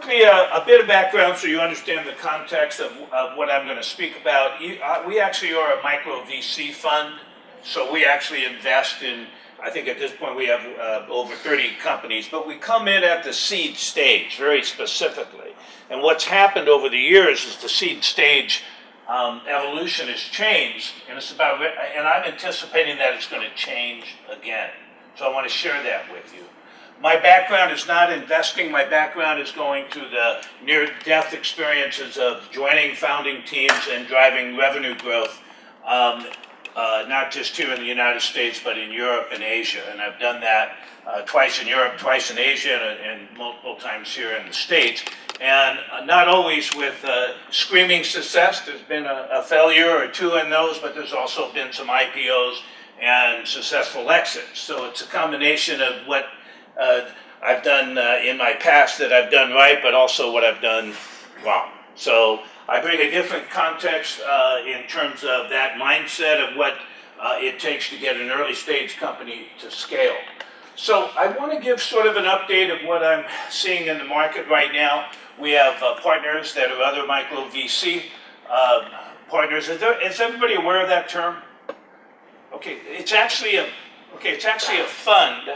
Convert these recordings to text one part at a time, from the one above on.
quickly, a bit of background so you understand the context of what I'm going to speak about. We actually are a micro VC fund, so we actually invest in, I think at this point we have over 30 companies, but we come in at the seed stage very specifically. And what's happened over the years is the seed stage evolution has changed, and and I'm anticipating that it's going to change again. So I want to share that with you. My background is not investing. My background is going through the near-death experiences of joining founding teams and driving revenue growth, not just here in the United States, but in Europe and Asia. And I've done that twice in Europe, twice in Asia, and multiple times here in the States. And not always with screaming success. There's been a failure or two in those, but there's also been some IPOs and successful exits. So it's a combination of what I've done in my past that I've done right, but also what I've done wrong. So I bring a different context in terms of that mindset of what it takes to get an early stage company to scale. So I want to give sort of an update of what I'm seeing in the market right now. We have partners that are other micro VC partners. Is everybody aware of that term? Okay, it's actually a fund,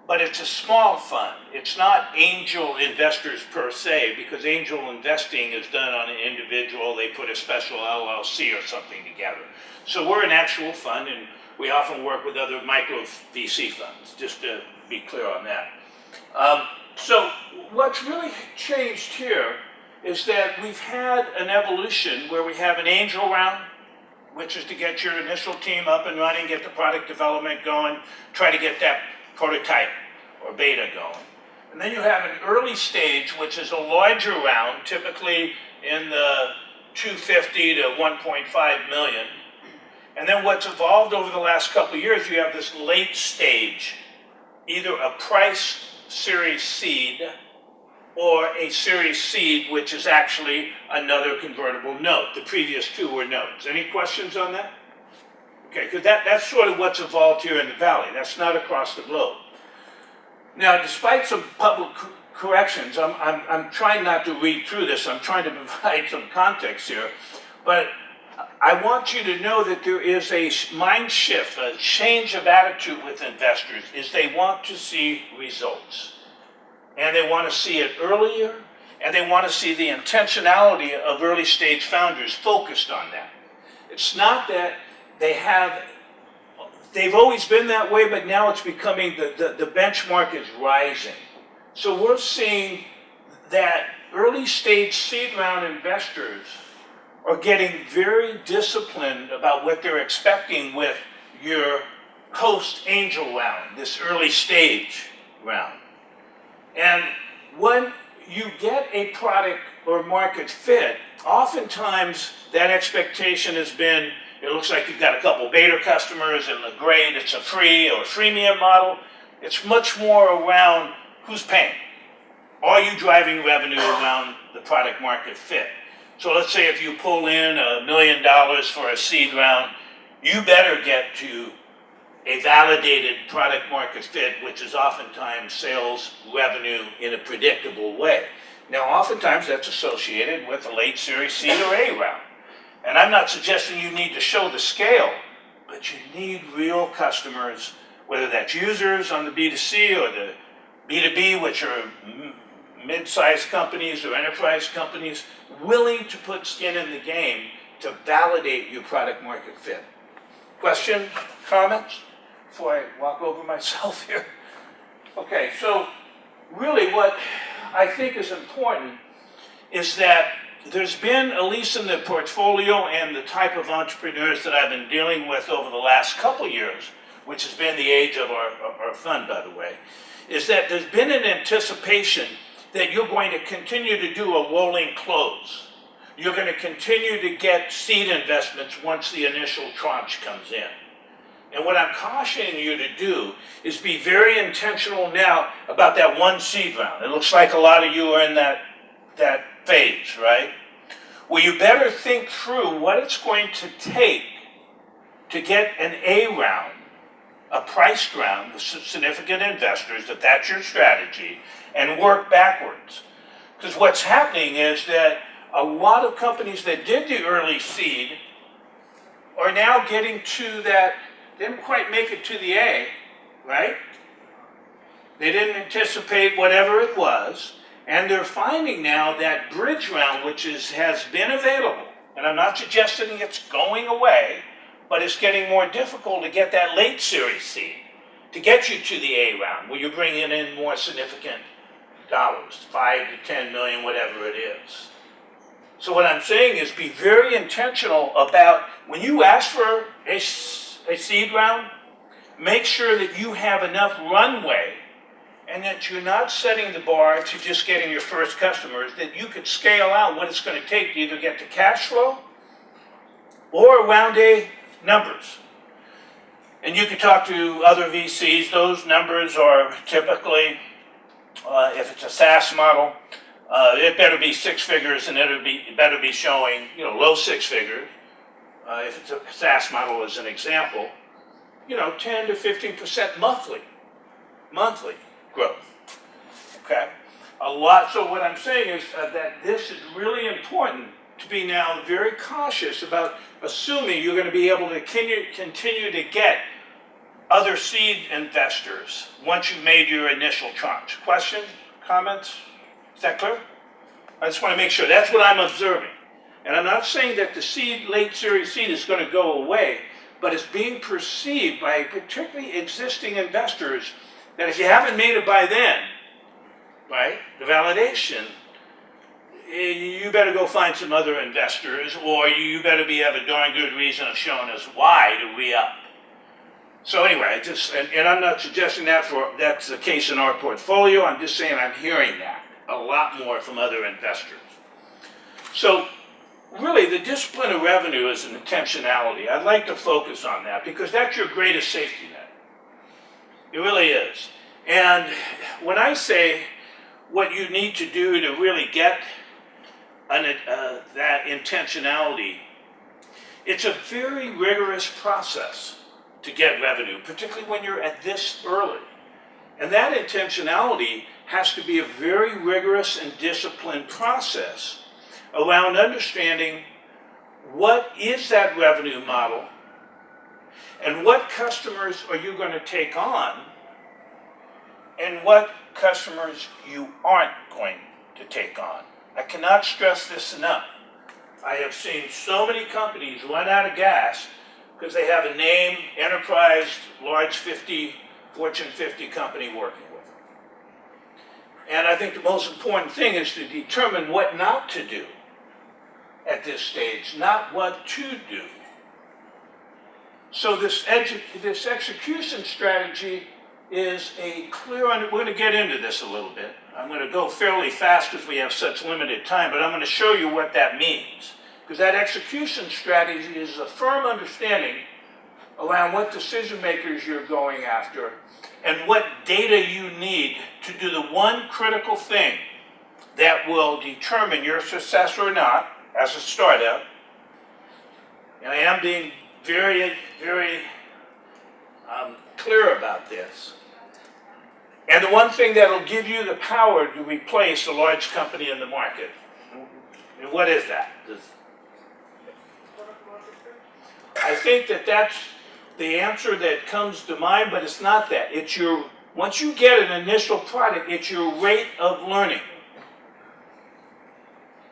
but it's a small fund. It's not angel investors per se, because angel investing is done on an individual. They put a special LLC or something together. So we're an actual fund, and we often work with other micro VC funds, just to be clear on that. So what's really changed here is that we've had an evolution where we have an angel round, which is to get your initial team up and running, get the product development going, try to get that prototype or beta going. And then you have an early stage, which is a larger round, typically in the 250 to 1.5 million. And then what's evolved over the last couple of years, you have this late stage, either a price series seed or a series seed, which is actually another convertible note. The previous two were notes. Any questions on that? Okay, because that's sort of what's evolved here in the Valley. That's not across the globe. Now, despite some public corrections, I'm trying not to read through this. I'm trying to provide some context here. But I want you to know that there is a mind shift, a change of attitude with investors, is they want to see results. And they want to see it earlier, and they want to see the intentionality of early stage founders focused on that. It's not that they've always been that way, but now it's becoming, the benchmark is rising. So we're seeing that early stage seed round investors are getting very disciplined about what they're expecting with your post angel round, this early stage round. And when you get a product or market fit, oftentimes that expectation has been, it looks like you've got a couple beta customers and the great, it's a free or freemium model. It's much more around who's paying. Are you driving revenue around the product market fit? So let's say if you pull in $1 million for a seed round, you better get to a validated product market fit, which is oftentimes sales revenue in a predictable way. Now, oftentimes that's associated with a late series C or A round. And I'm not suggesting you need to show the scale, but you need real customers, whether that's users on the B2C or the B2B, which are mid-sized companies or enterprise companies, willing to put skin in the game to validate your product market fit. Questions, comments, before I walk over myself here? Okay, so really what I think is important is that there's been, at least in the portfolio and the type of entrepreneurs that I've been dealing with over the last couple of years, which has been the age of our fund, by the way, is that there's been an anticipation that you're going to continue to do a rolling close. You're going to continue to get seed investments once the initial tranche comes in. And what I'm cautioning you to do is be very intentional now about that one seed round. It looks like a lot of you are in that phase, right? Well, you better think through what it's going to take to get an A round, a priced round with significant investors, if that's your strategy, and work backwards. Because what's happening is that a lot of companies that did the early seed are now getting to that, didn't quite make it to the A, right? They didn't anticipate whatever it was, and they're finding now that bridge round, which has been available, and I'm not suggesting it's going away, but it's getting more difficult to get that late series seed, to get you to the A round, where you're bringing in more significant dollars, 5 to 10 million, whatever it is. So what I'm saying is be very intentional about when you ask for a seed round, make sure that you have enough runway and that you're not setting the bar to just getting your first customers, that you could scale out what it's going to take to either get to cash flow or round A numbers. And you can talk to other VCs. Those numbers are typically, if it's a SaaS model, it better be 6 figures, and it better be showing, low 6 figures. If it's a SaaS model as an example, 10 to 15% monthly growth. Okay, So what I'm saying is that this is really important to be now very cautious about assuming you're going to be able to continue to get other seed investors once you've made your initial tranche. Question? Comments? Is that clear? I just want to make sure. That's what I'm observing. And I'm not saying that the late series seed is going to go away, but it's being perceived by particularly existing investors that if you haven't made it by then, right, the validation, you better go find some other investors, or you better have a darn good reason of showing us why to re-up. So anyway, and I'm not suggesting that's the case in our portfolio. I'm just saying I'm hearing that a lot more from other investors. So really, the discipline of revenue is an intentionality. I'd like to focus on that because that's your greatest safety net. It really is. And when I say what you need to do to really get that intentionality, it's a very rigorous process to get revenue, particularly when you're at this early. And that intentionality has to be a very rigorous and disciplined process around understanding what is that revenue model and what customers are you going to take on and what customers you aren't going to take on. I cannot stress this enough. I have seen so many companies run out of gas because they have a name, enterprise, large Fortune 50 company working with them. And I think the most important thing is to determine what not to do at this stage, not what to do. So this execution strategy is a clear, we're going to get into this a little bit. I'm going to go fairly fast because we have such limited time, but I'm going to show you what that means. Because that execution strategy is a firm understanding around what decision makers you're going after and what data you need to do the one critical thing that will determine your success or not as a startup. And I am being very, very clear about this. And the one thing that will give you the power to replace a large company in the market. And what is that? I think that's the answer that comes to mind, but it's not that. It's once you get an initial product, it's your rate of learning.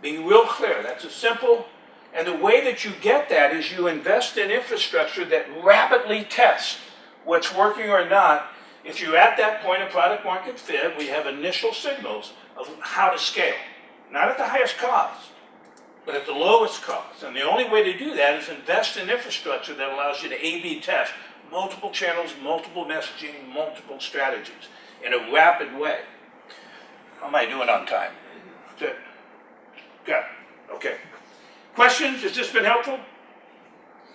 Being real clear, that's a simple, and the way that you get that is you invest in infrastructure that rapidly tests what's working or not. If you're at that point of product market fit, we have initial signals of how to scale. Not at the highest cost, but at the lowest cost. And the only way to do that is invest in infrastructure that allows you to A/B test multiple channels, multiple messaging, multiple strategies in a rapid way. How am I doing on time? Good. Good. Okay. Questions? Has this been helpful?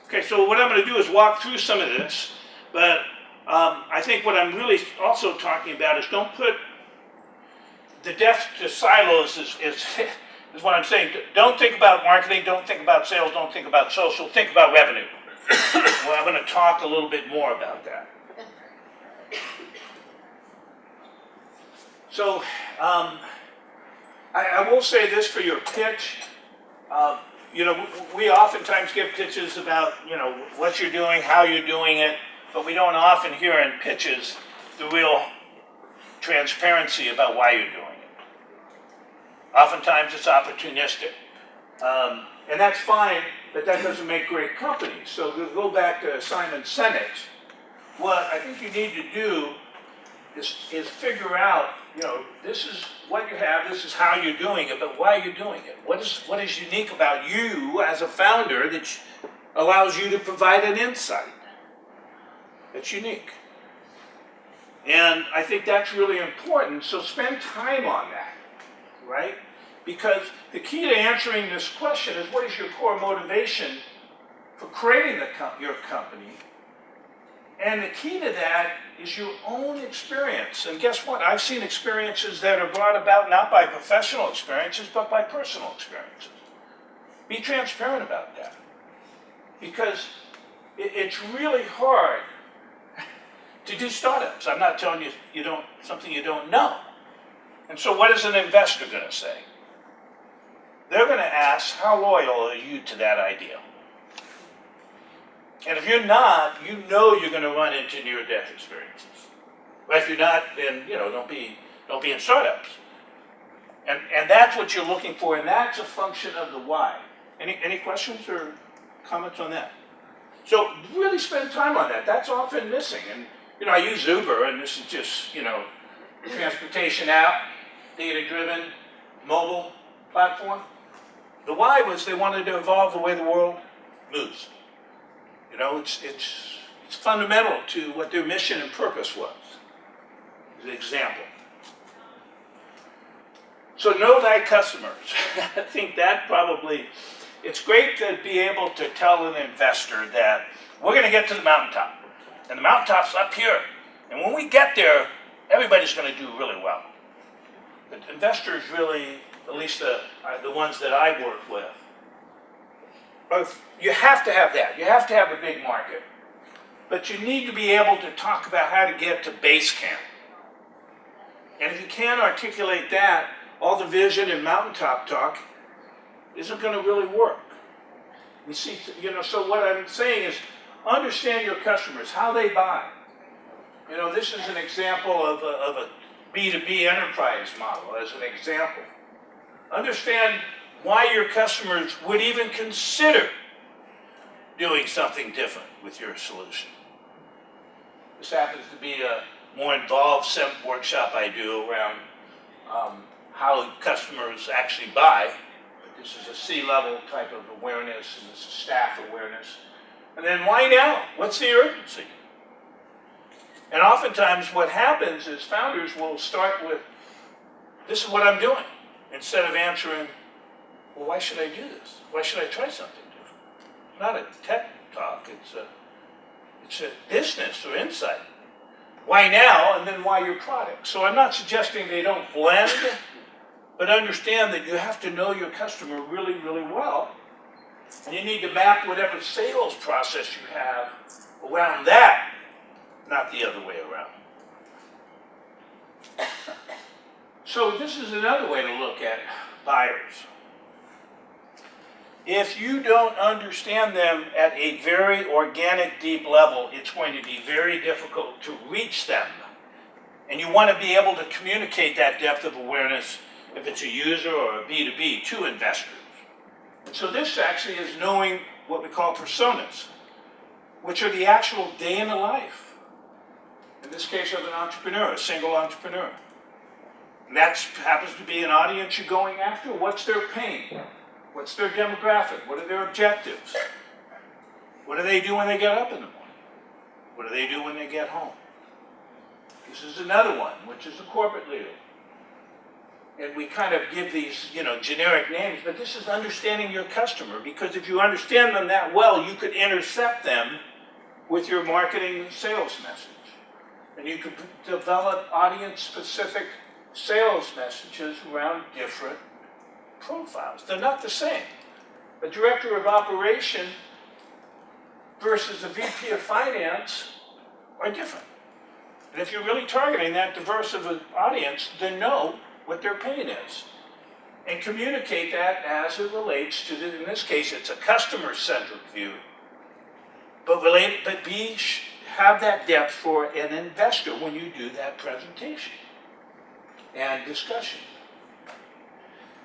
Okay, so what I'm going to do is walk through some of this, but I think what I'm really also talking about is don't put the death to silos is what I'm saying. Don't think about marketing, don't think about sales, don't think about social, think about revenue. Well, I'm going to talk a little bit more about that. So, I will say this for your pitch. You know, we oftentimes give pitches about, you know, what you're doing, how you're doing it, but we don't often hear in pitches the real transparency about why you're doing it. Oftentimes it's opportunistic. And that's fine, but that doesn't make great companies. So to go back to Simon Sinek, what I think you need to do is figure out, you know, this is what you have, this is how you're doing it, but why are you doing it? What is unique about you as a founder that allows you to provide an insight that's unique? And I think that's really important, so spend time on that, right? Because the key to answering this question is, what is your core motivation for creating your company? And the key to that is your own experience. And guess what? I've seen experiences that are brought about not by professional experiences, but by personal experiences. Be transparent about that. Because it's really hard to do startups. I'm not telling you something you don't know. And so what is an investor going to say? They're going to ask, how loyal are you to that idea? And if you're not, you know you're going to run into near-death experiences. But if you're not, then don't be in startups. And that's what you're looking for, and that's a function of the why. Any questions or comments on that? So really spend time on that. That's often missing. And I use Uber, and this is just transportation app, data-driven, mobile platform. The why was they wanted to evolve the way the world moves. It's fundamental to what their mission and purpose was. As an example. So know thy customers. I think that probably, it's great to be able to tell an investor that we're going to get to the mountaintop. And the mountaintop's up here. And when we get there, everybody's going to do really well. But investors really, at least the ones that I work with, you have to have that. You have to have a big market. But you need to be able to talk about how to get to base camp. And if you can't articulate that, all the vision and mountaintop talk isn't going to really work. You see, so what I'm saying is understand your customers, how they buy. This is an example of a B2B enterprise model as an example. Understand why your customers would even consider doing something different with your solution. This happens to be a more involved workshop I do around how customers actually buy. This is a C-level type of awareness, and this is staff awareness. And then why now? What's the urgency? And oftentimes what happens is founders will start with, this is what I'm doing, instead of answering, well, why should I do this? Why should I try something different? It's not a tech talk, it's a business or insight. Why now, and then why your product? So I'm not suggesting they don't blend, but understand that you have to know your customer really, really well. And you need to map whatever sales process you have around that, not the other way around. So this is another way to look at buyers. If you don't understand them at a very organic, deep level, it's going to be very difficult to reach them. And you want to be able to communicate that depth of awareness, if it's a user or a B2B, to investors. And so this actually is knowing what we call personas, which are the actual day in the life. In this case of an entrepreneur, a single entrepreneur. And that happens to be an audience you're going after. What's their pain? What's their demographic? What are their objectives? What do they do when they get up in the morning? What do they do when they get home? This is another one, which is a corporate leader. And we kind of give these, generic names, but this is understanding your customer, because if you understand them that well, you could intercept them with your marketing and sales message. And you could develop audience-specific sales messages around different profiles. They're not the same. A director of operation versus a VP of finance are different. And if you're really targeting that diverse of an audience, then know what their pain is. and communicate that as it relates to, in this case, it's a customer-centric view, but have that depth for an investor when you do that presentation and discussion.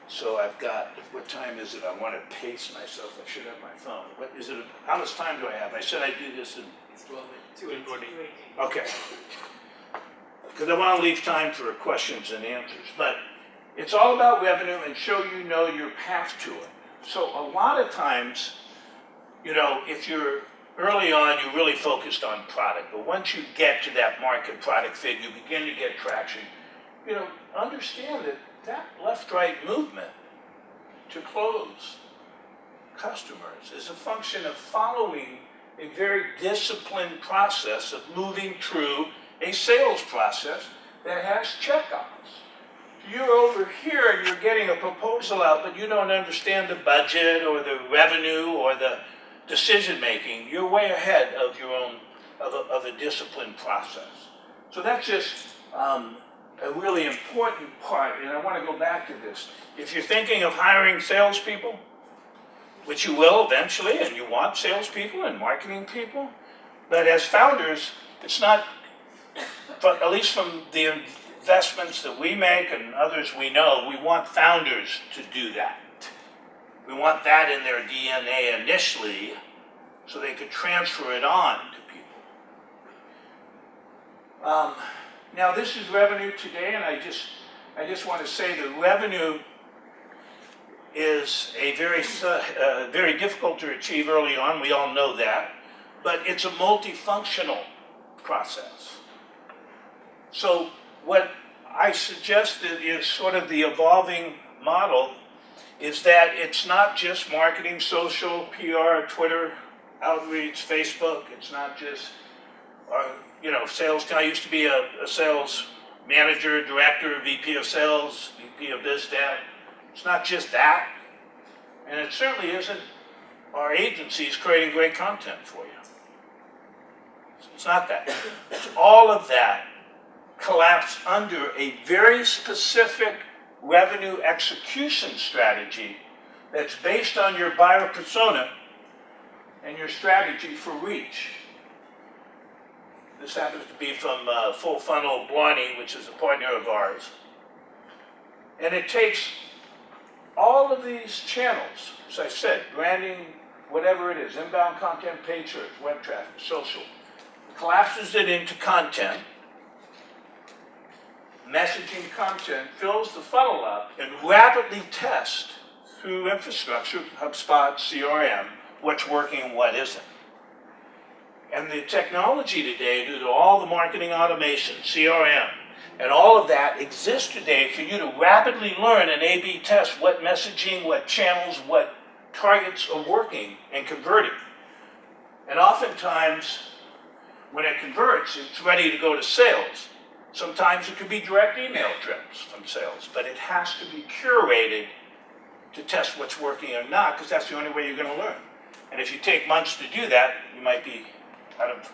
So I've got, what time is it? I want to pace myself. I should have my phone. What is it? How much time do I have? I said I'd do this in... It's 2:20. Okay. Because I want to leave time for questions and answers. But it's all about revenue and show you know your path to it. So a lot of times, you know, if you're early on, you're really focused on product. But once you get to that market product fit, you begin to get traction. You know, understand that left-right movement to close customers is a function of following a very disciplined process of moving through a sales process that has checkoffs. You're over here and you're getting a proposal out, but you don't understand the budget or the revenue or the decision making. You're way ahead of your own of a disciplined process. So that's just a really important part, and I want to go back to this. If you're thinking of hiring salespeople, which you will eventually, and you want salespeople and marketing people, but as founders, it's not, but at least from the investments that we make and others we know, we want founders to do that. We want that in their DNA initially, so they could transfer it on to people. Now this is revenue today, and I just want to say that revenue is a very difficult to achieve early on. We all know that, but it's a multifunctional process. So what I suggested is sort of the evolving model is that it's not just marketing, social, PR, Twitter, outreach, Facebook. It's not just, you know, sales. I used to be a sales manager, director, VP of sales, VP of biz dev. It's not just that, and it certainly isn't our agencies creating great content for you. It's not that. It's all of that collapsed under a very specific revenue execution strategy that's based on your buyer persona and your strategy for reach. This happens to be from Full Funnel Blarney, which is a partner of ours. And it takes all of these channels, as I said, branding, whatever it is, inbound content, paid search, web traffic, social, collapses it into content, messaging content, fills the funnel up, and rapidly tests through infrastructure, HubSpot, CRM, what's working and what isn't. And the technology today, due to all the marketing automation, CRM, and all of that exists today for you to rapidly learn and A/B test what messaging, what channels, what targets are working and converting. And oftentimes, when it converts, it's ready to go to sales. Sometimes it could be direct email trips from sales, but it has to be curated to test what's working or not, because that's the only way you're going to learn. And if you take months to do that, you might be out of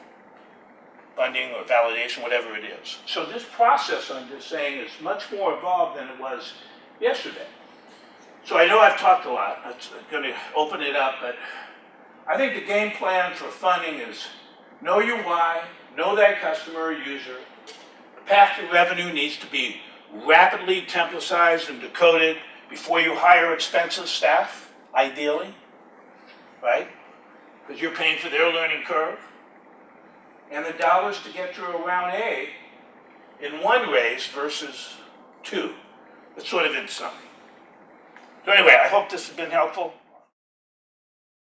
funding or validation, whatever it is. So this process, I'm just saying, is much more involved than it was yesterday. So I know I've talked a lot. I'm going to open it up, but I think the game plan for funding is know your why, know that customer or user. The path to revenue needs to be rapidly templatized and decoded before you hire expensive staff, ideally, right? Because you're paying for their learning curve. And the dollars to get through a round A in one raise versus two. It's sort of in summary. So anyway, I hope this has been helpful.